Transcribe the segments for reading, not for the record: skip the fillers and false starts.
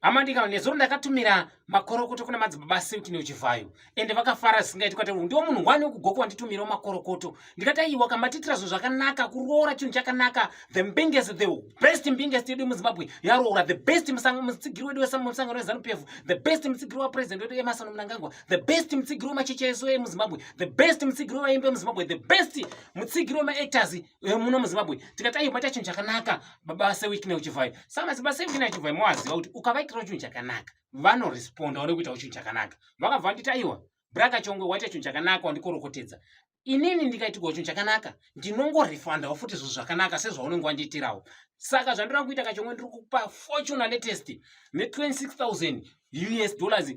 Amandika nezuro ndakatumira makorokoto kuna madzibaba Sewiki neUchivhayo ende vakafara singaiti kwati ndiwo munhu wani wekugoko wanditumirawo makorokoto ndikati aiwa kamatitira zvinhu zvakanaka kuroora chinhu chakanaka the best mbingest yedu muZimbabwe yaroora the best mutsigiri wedu wemusangano weZANU-PF the best mutsigiri wapresident wedu Emmerson Mnangagwa the best mutsigiri wemacheche esu emuZimbabwe the best mutsigiri wevaimbi muZimbabwe the best mutsigiri wemaactors muno muZimbabwe tikati aiwa maita chinhu chakanaka baba Sewiki neUchivhayo saka madzibaba Sewiki neUchivhayo mwaziva kuti ukavaitirawo chinhu chakanaka vanoresponda vari kuitawo chinhu chakanaka vakabva vanditi aiwa Braka Chongwe waita chinhu chakanaka wandikorokotedza inini ndikaitikawo chinhu chakanaka ndinongorefandawo futi zvinhu zvakanaka sezvaunenge wandiitirawo saka zvandinoda kuita Kachongwe ndiri kupa fortune latest ne$26,000 US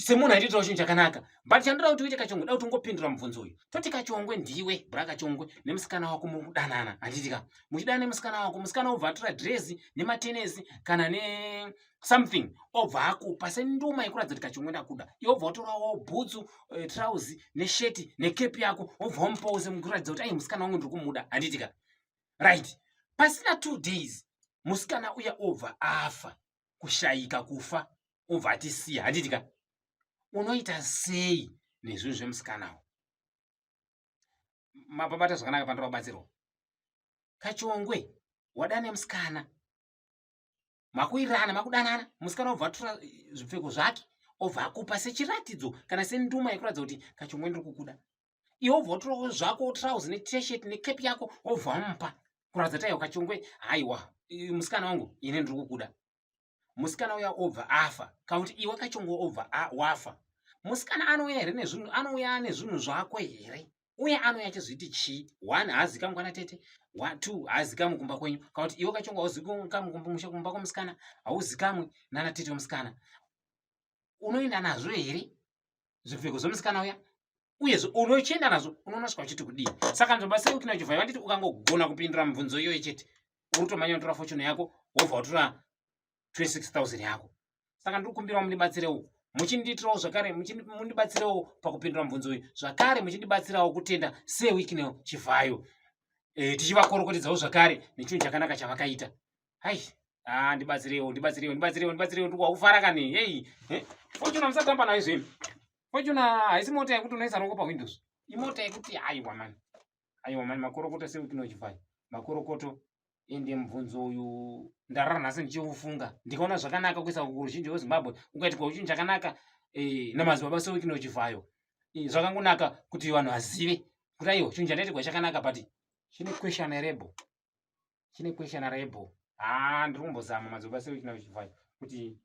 semunhu aitirawo chinhu chakanaka but chandoda kuti uite Kachongwe da kuti ungopindura mubvunzo uyu toti Kachongwe ndiwe Braka Chongwe nemusikana wako mudanana handitika muchidana nemusikana wako musikana obva atora dresi nematenesi kana ne something obva akupa senduma yekuratidza kuti Kachongwe ndakuda iwe obva watorawo bhutsu trousi nesheti nekepi yako obva wamupawo semukuratidza kuti ai musikana wangu ndiri kumuda handitika right pasina 2 days musikana uya obva afa kushayika kufa obva atisiya handitika unoita sei nezvinhu zvemusikanawo mapabata zvakanaka pandora kubatsirwa Kachongwe wadana nemusikana makuwirirana makudanana musikana obva atora zvipfeko zvake obva akupa sechiratidzo kana senduma yekuratidza kuti Kachongwe ndiri kukuda iwe obva watorawo zvako trousi netisheti nekepi yako obva wamupa kuratidza kuti aiwa Kachongwe haiwa musikana wangu ine ndiri kukuda musikana uya obva afa kauti iwe Kachongwe obva wafa musikana anouya here nezvinhu anouya nezvinhu zvako here uye anouya achizviti chii 1 haazikamwe kwana tete 2 haazikamwe kumba kwenyu kauti iwe Kachongwe hauzikamwe kumba kwomusikana hauzikamwe nana tete womusikana unoenda nazvo here zvipfeko zvomusikana uya uyezve unochienda nazvo unonosvika uchiti kudii saka nzvimba Sewiki neUchivhayo vanditi ukangogona kupindura mibvunzo iyoyo chete uri kutomanya unotora fortune yako wobva watora 26,000 yako saka ndiri kukumbirawo mundibatsirewo muchindiitirawo zvakare mundibatsirewo pakupindura mibvunzo iyi zvakare muchindibatsirawo kutenda Sewiki neUchivhayo tichivakorokotedzawo zvakare nechinhu chakanaka chavakaita hai ndibatsirewo ndiri kufara kani hei fortune musatamba nayo izveni fortune haisi mota yekuti unoisa rongo pawindows imota yekuti aiwa mani makorokoto Sewiki neUchivhayo makorokoto ende mubvunzo uyu ndarara nhasi ndichiufunga ndikaona zvakanaka kuisa kuruzhinji weZimbabwe ukaitirwa chinhu chakanaka namadzibaba Sewiki neUchivhayo zvakangonaka kuti vanhu vazive kuti aiwa chinhu chandaitirwa chakanaka but chine questionable ndiri kumbozama madzibaba Sewiki neUchivhayo kuti